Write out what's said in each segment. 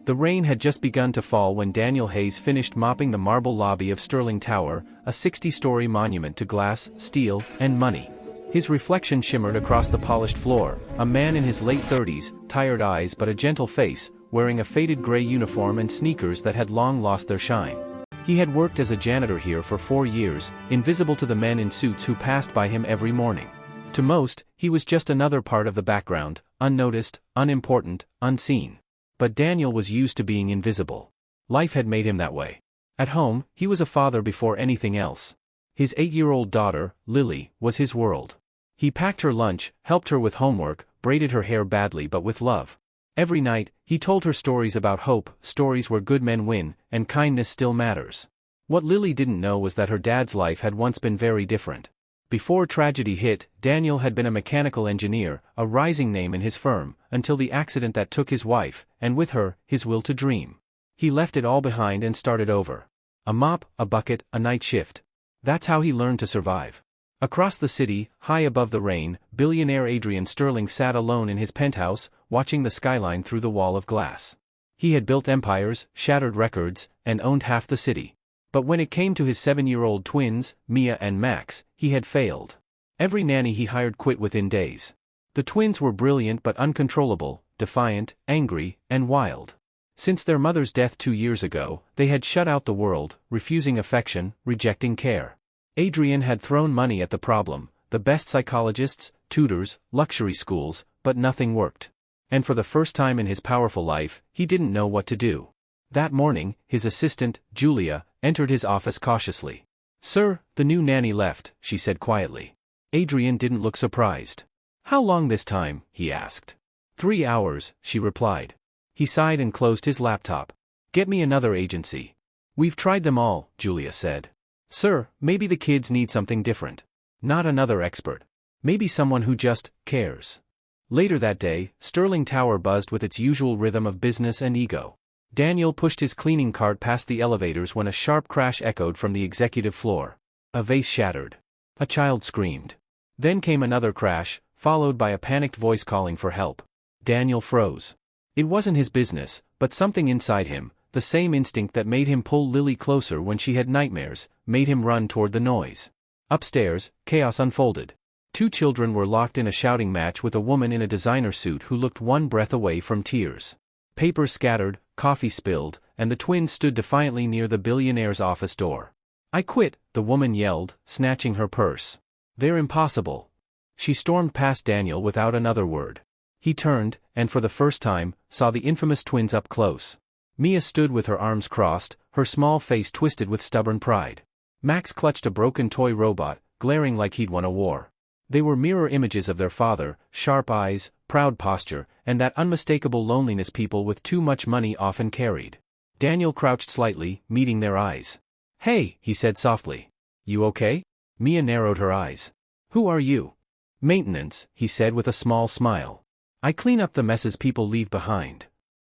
The rain had just begun to fall when Daniel Hayes finished mopping the marble lobby of Sterling Tower, a 60-story monument to glass, steel, and money. His reflection shimmered across the polished floor, a man in his late 30s, tired eyes but a gentle face, wearing a faded gray uniform and sneakers that had long lost their shine. He had worked as a janitor here for 4 years, invisible to the men in suits who passed by him every morning. To most, he was just another part of the background, unnoticed, unimportant, unseen. But Daniel was used to being invisible. Life had made him that way. At home, he was a father before anything else. His 8-year-old daughter, Lily, was his world. He packed her lunch, helped her with homework, braided her hair badly but with love. Every night, he told her stories about hope, stories where good men win, and kindness still matters. What Lily didn't know was that her dad's life had once been very different. Before tragedy hit, Daniel had been a mechanical engineer, a rising name in his firm, until the accident that took his wife, and with her, his will to dream. He left it all behind and started over. A mop, a bucket, a night shift. That's how he learned to survive. Across the city, high above the rain, billionaire Adrian Sterling sat alone in his penthouse, watching the skyline through the wall of glass. He had built empires, shattered records, and owned half the city. But when it came to his 7-year-old twins, Mia and Max, he had failed. Every nanny he hired quit within days. The twins were brilliant but uncontrollable, defiant, angry, and wild. Since their mother's death 2 years ago, they had shut out the world, refusing affection, rejecting care. Adrian had thrown money at the problem, the best psychologists, tutors, luxury schools, but nothing worked. And for the first time in his powerful life, he didn't know what to do. That morning, his assistant, Julia, entered his office cautiously. "Sir, the new nanny left," she said quietly. Adrian didn't look surprised. "How long this time?" he asked. 3 hours, she replied. He sighed and closed his laptop. "Get me another agency." "We've tried them all," Julia said. "Sir, maybe the kids need something different. Not another expert. Maybe someone who just cares." Later that day, Sterling Tower buzzed with its usual rhythm of business and ego. Daniel pushed his cleaning cart past the elevators when a sharp crash echoed from the executive floor. A vase shattered. A child screamed. Then came another crash, followed by a panicked voice calling for help. Daniel froze. It wasn't his business, but something inside him, the same instinct that made him pull Lily closer when she had nightmares, made him run toward the noise. Upstairs, chaos unfolded. 2 children were locked in a shouting match with a woman in a designer suit who looked one breath away from tears. Papers scattered, coffee spilled, and the twins stood defiantly near the billionaire's office door. "I quit," the woman yelled, snatching her purse. "They're impossible." She stormed past Daniel without another word. He turned, and for the first time, saw the infamous twins up close. Mia stood with her arms crossed, her small face twisted with stubborn pride. Max clutched a broken toy robot, glaring like he'd won a war. They were mirror images of their father, sharp eyes, proud posture, and that unmistakable loneliness people with too much money often carried. Daniel crouched slightly, meeting their eyes. "Hey," he said softly. "You okay?" Mia narrowed her eyes. "Who are you?" "Maintenance," he said with a small smile. "I clean up the messes people leave behind."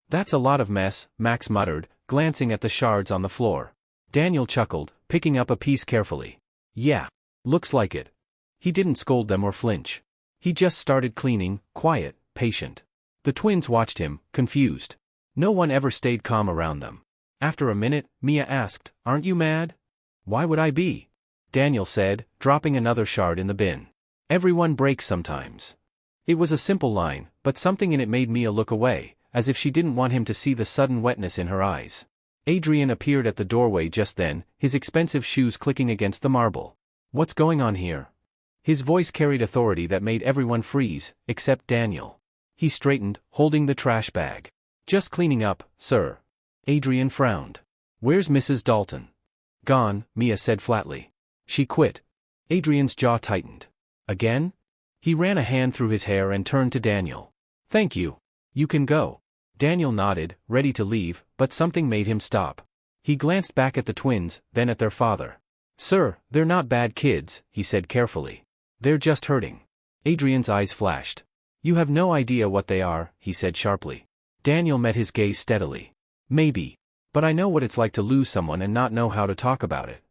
"That's a lot of mess," Max muttered, glancing at the shards on the floor. Daniel chuckled, picking up a piece carefully. "Yeah. Looks like it." He didn't scold them or flinch. He just started cleaning, quiet, patient. The twins watched him, confused. No one ever stayed calm around them. After a minute, Mia asked, "Aren't you mad?" "Why would I be?" Daniel said, dropping another shard in the bin. "Everyone breaks sometimes." It was a simple line, but something in it made Mia look away, as if she didn't want him to see the sudden wetness in her eyes. Adrian appeared at the doorway just then, his expensive shoes clicking against the marble. "What's going on here?" His voice carried authority that made everyone freeze, except Daniel. He straightened, holding the trash bag. "Just cleaning up, sir." Adrian frowned. "Where's Mrs. Dalton?" "Gone," Mia said flatly. "She quit." Adrian's jaw tightened. "Again?" He ran a hand through his hair and turned to Daniel. "Thank you. You can go." Daniel nodded, ready to leave, but something made him stop. He glanced back at the twins, then at their father. "Sir, they're not bad kids," he said carefully. "They're just hurting." Adrian's eyes flashed. "You have no idea what they are," he said sharply. Daniel met his gaze steadily. "Maybe. But I know what it's like to lose someone and not know how to talk about it."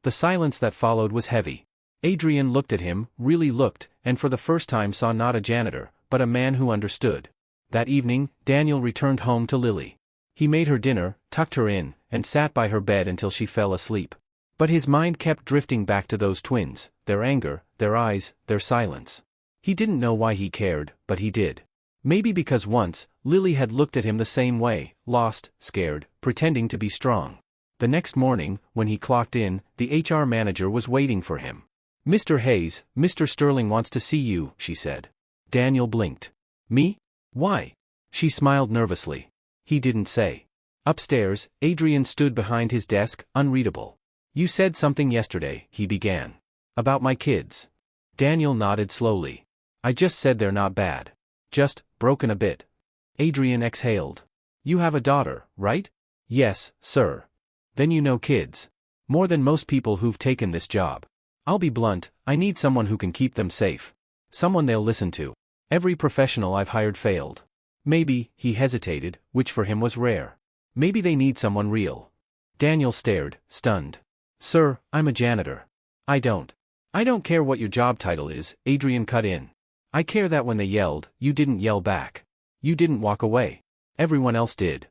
The silence that followed was heavy. Adrian looked at him, really looked, and for the first time saw not a janitor, but a man who understood. That evening, Daniel returned home to Lily. He made her dinner, tucked her in, and sat by her bed until she fell asleep. But his mind kept drifting back to those twins, their anger, their eyes, their silence. He didn't know why he cared, but he did. Maybe because once, Lily had looked at him the same way, lost, scared, pretending to be strong. The next morning, when he clocked in, the HR manager was waiting for him. "Mr. Hayes, Mr. Sterling wants to see you," she said. Daniel blinked. "Me? Why?" She smiled nervously. He didn't say. Upstairs, Adrian stood behind his desk, unreadable. "You said something yesterday," he began. "About my kids." Daniel nodded slowly. "I just said they're not bad. Just, broken a bit." Adrian exhaled. "You have a daughter, right?" "Yes, sir." "Then you know kids. More than most people who've taken this job. I'll be blunt, I need someone who can keep them safe. Someone they'll listen to. Every professional I've hired failed. Maybe," he hesitated, which for him was rare. "Maybe they need someone real." Daniel stared, stunned. "Sir, I'm a janitor." I don't care what your job title is," Adrian cut in. "I care that when they yelled, you didn't yell back. You didn't walk away. Everyone else did."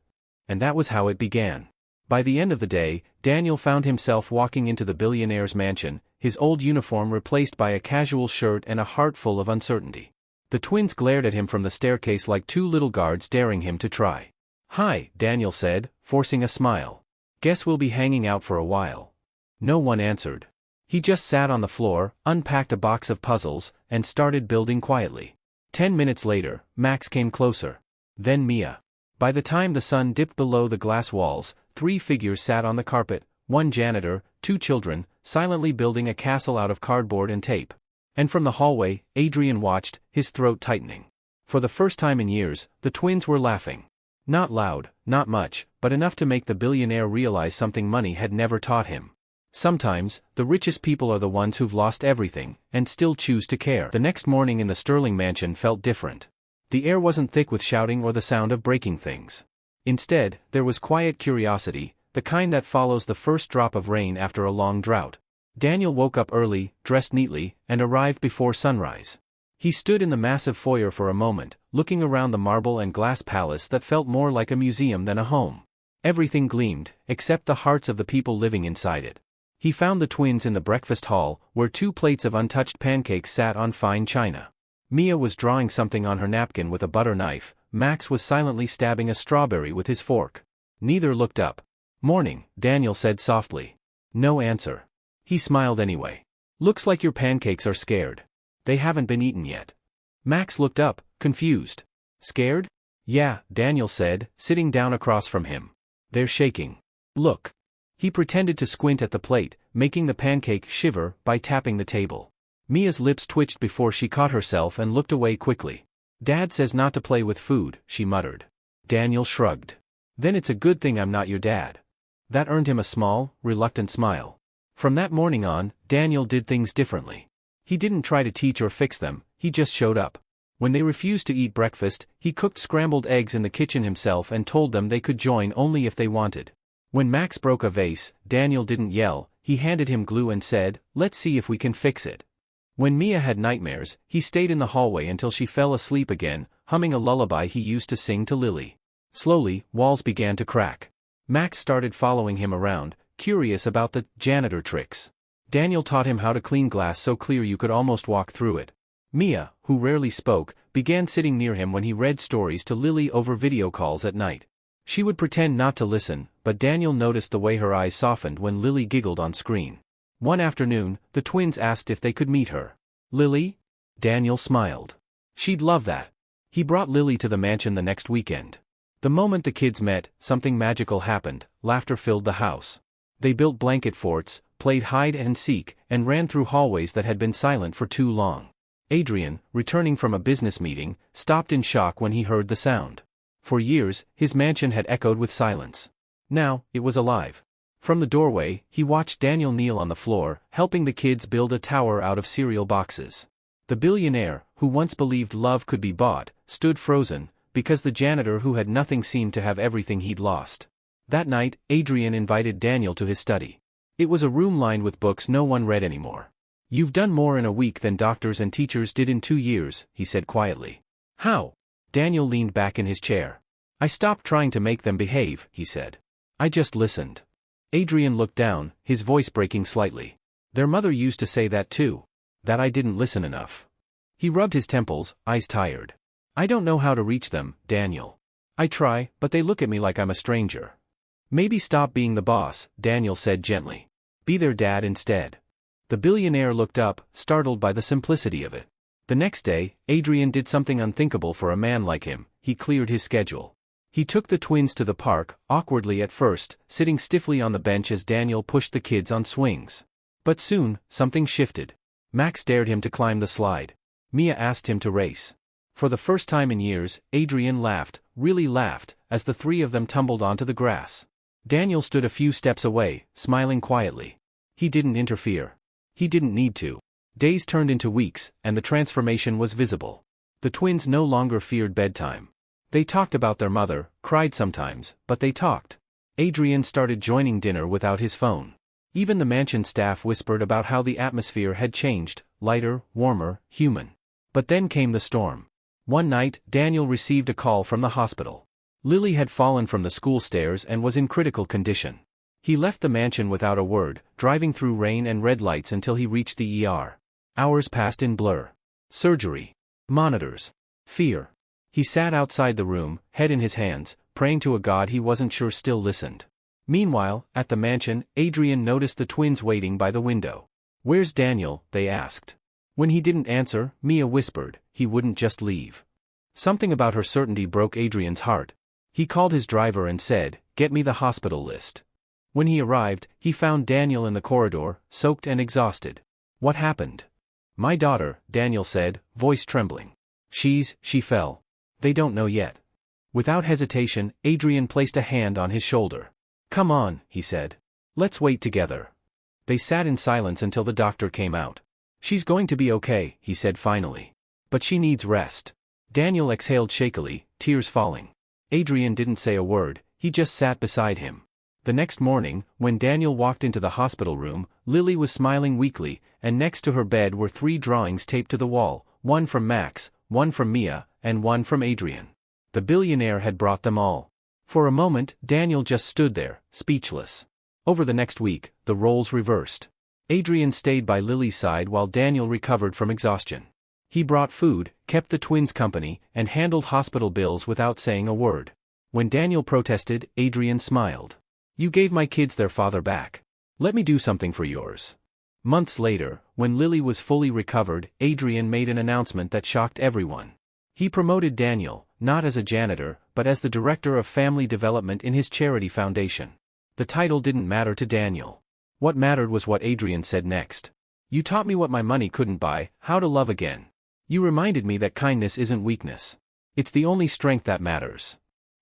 And that was how it began. By the end of the day, Daniel found himself walking into the billionaire's mansion, his old uniform replaced by a casual shirt and a heart full of uncertainty. The twins glared at him from the staircase like two little guards daring him to try. "Hi," Daniel said, forcing a smile. "Guess we'll be hanging out for a while." No one answered. He just sat on the floor, unpacked a box of puzzles, and started building quietly. 10 minutes later, Max came closer. Then Mia. By the time the sun dipped below the glass walls, 3 figures sat on the carpet, 1 janitor, 2 children, silently building a castle out of cardboard and tape. And from the hallway, Adrian watched, his throat tightening. For the first time in years, the twins were laughing. Not loud, not much, but enough to make the billionaire realize something money had never taught him. Sometimes, the richest people are the ones who've lost everything, and still choose to care. The next morning in the Sterling mansion felt different. The air wasn't thick with shouting or the sound of breaking things. Instead, there was quiet curiosity, the kind that follows the first drop of rain after a long drought. Daniel woke up early, dressed neatly, and arrived before sunrise. He stood in the massive foyer for a moment, looking around the marble and glass palace that felt more like a museum than a home. Everything gleamed, except the hearts of the people living inside it. He found the twins in the breakfast hall, where 2 plates of untouched pancakes sat on fine china. Mia was drawing something on her napkin with a butter knife, Max was silently stabbing a strawberry with his fork. Neither looked up. "Morning," Daniel said softly. No answer. He smiled anyway. "Looks like your pancakes are scared. They haven't been eaten yet." Max looked up, confused. "Scared?" "Yeah," Daniel said, sitting down across from him. "They're shaking. Look." He pretended to squint at the plate, making the pancake shiver by tapping the table. Mia's lips twitched before she caught herself and looked away quickly. "Dad says not to play with food," she muttered. Daniel shrugged. "Then it's a good thing I'm not your dad." That earned him a small, reluctant smile. From that morning on, Daniel did things differently. He didn't try to teach or fix them, he just showed up. When they refused to eat breakfast, he cooked scrambled eggs in the kitchen himself and told them they could join only if they wanted. When Max broke a vase, Daniel didn't yell, he handed him glue and said, "Let's see if we can fix it." When Mia had nightmares, he stayed in the hallway until she fell asleep again, humming a lullaby he used to sing to Lily. Slowly, walls began to crack. Max started following him around, curious about the janitor tricks. Daniel taught him how to clean glass so clear you could almost walk through it. Mia, who rarely spoke, began sitting near him when he read stories to Lily over video calls at night. She would pretend not to listen, but Daniel noticed the way her eyes softened when Lily giggled on screen. One afternoon, the twins asked if they could meet her. "Lily?" Daniel smiled. "She'd love that." He brought Lily to the mansion the next weekend. The moment the kids met, something magical happened, laughter filled the house. They built blanket forts, played hide and seek, and ran through hallways that had been silent for too long. Adrian, returning from a business meeting, stopped in shock when he heard the sound. For years, his mansion had echoed with silence. Now, it was alive. From the doorway, he watched Daniel kneel on the floor, helping the kids build a tower out of cereal boxes. The billionaire, who once believed love could be bought, stood frozen, because the janitor who had nothing seemed to have everything he'd lost. That night, Adrian invited Daniel to his study. It was a room lined with books no one read anymore. "You've done more in a week than doctors and teachers did in 2 years, he said quietly. "How?" Daniel leaned back in his chair. I stopped trying to make them behave, he said. I just listened. Adrian looked down, his voice breaking slightly. Their mother used to say that too. That I didn't listen enough. He rubbed his temples, eyes tired. I don't know how to reach them, Daniel. I try, but they look at me like I'm a stranger. Maybe stop being the boss, Daniel said gently. Be their dad instead. The billionaire looked up, startled by the simplicity of it. The next day, Adrian did something unthinkable for a man like him. He cleared his schedule. He took the twins to the park, awkwardly at first, sitting stiffly on the bench as Daniel pushed the kids on swings. But soon, something shifted. Max dared him to climb the slide. Mia asked him to race. For the first time in years, Adrian laughed, really laughed, as the three of them tumbled onto the grass. Daniel stood a few steps away, smiling quietly. He didn't interfere. He didn't need to. Days turned into weeks, and the transformation was visible. The twins no longer feared bedtime. They talked about their mother, cried sometimes, but they talked. Adrian started joining dinner without his phone. Even the mansion staff whispered about how the atmosphere had changed, lighter, warmer, human. But then came the storm. One night, Daniel received a call from the hospital. Lily had fallen from the school stairs and was in critical condition. He left the mansion without a word, driving through rain and red lights until he reached the ER. Hours passed in blur. Surgery. Monitors. Fear. He sat outside the room, head in his hands, praying to a God he wasn't sure still listened. Meanwhile, at the mansion, Adrian noticed the twins waiting by the window. Where's Daniel? They asked. When he didn't answer, Mia whispered, he wouldn't just leave. Something about her certainty broke Adrian's heart. He called his driver and said, get me the hospital list. When he arrived, he found Daniel in the corridor, soaked and exhausted. What happened? My daughter, Daniel said, voice trembling. She fell. They don't know yet. Without hesitation, Adrian placed a hand on his shoulder. Come on, he said. Let's wait together. They sat in silence until the doctor came out. She's going to be okay, he said finally. But she needs rest. Daniel exhaled shakily, tears falling. Adrian didn't say a word, he just sat beside him. The next morning, when Daniel walked into the hospital room, Lily was smiling weakly, and next to her bed were 3 drawings taped to the wall, one from Max, one from Mia, and one from Adrian. The billionaire had brought them all. For a moment, Daniel just stood there, speechless. Over the next week, the roles reversed. Adrian stayed by Lily's side while Daniel recovered from exhaustion. He brought food, kept the twins company, and handled hospital bills without saying a word. When Daniel protested, Adrian smiled. You gave my kids their father back. Let me do something for yours. Months later, when Lily was fully recovered, Adrian made an announcement that shocked everyone. He promoted Daniel, not as a janitor, but as the director of family development in his charity foundation. The title didn't matter to Daniel. What mattered was what Adrian said next. You taught me what my money couldn't buy, how to love again. You reminded me that kindness isn't weakness. It's the only strength that matters.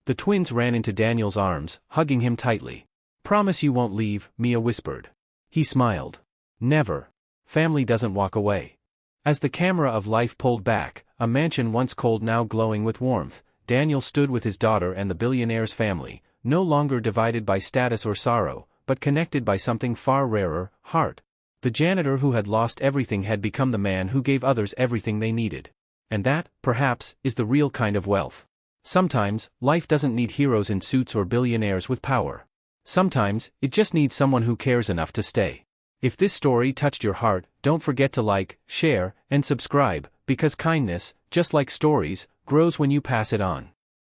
The twins ran into Daniel's arms, hugging him tightly. Promise you won't leave, Mia whispered. He smiled. Never. Family doesn't walk away. As the camera of life pulled back, a mansion once cold now glowing with warmth, Daniel stood with his daughter and the billionaire's family, no longer divided by status or sorrow, but connected by something far rarer, heart. The janitor who had lost everything had become the man who gave others everything they needed. And that, perhaps, is the real kind of wealth. Sometimes, life doesn't need heroes in suits or billionaires with power. Sometimes, it just needs someone who cares enough to stay. If this story touched your heart, don't forget to like, share, and subscribe, because kindness, just like stories, grows when you pass it on.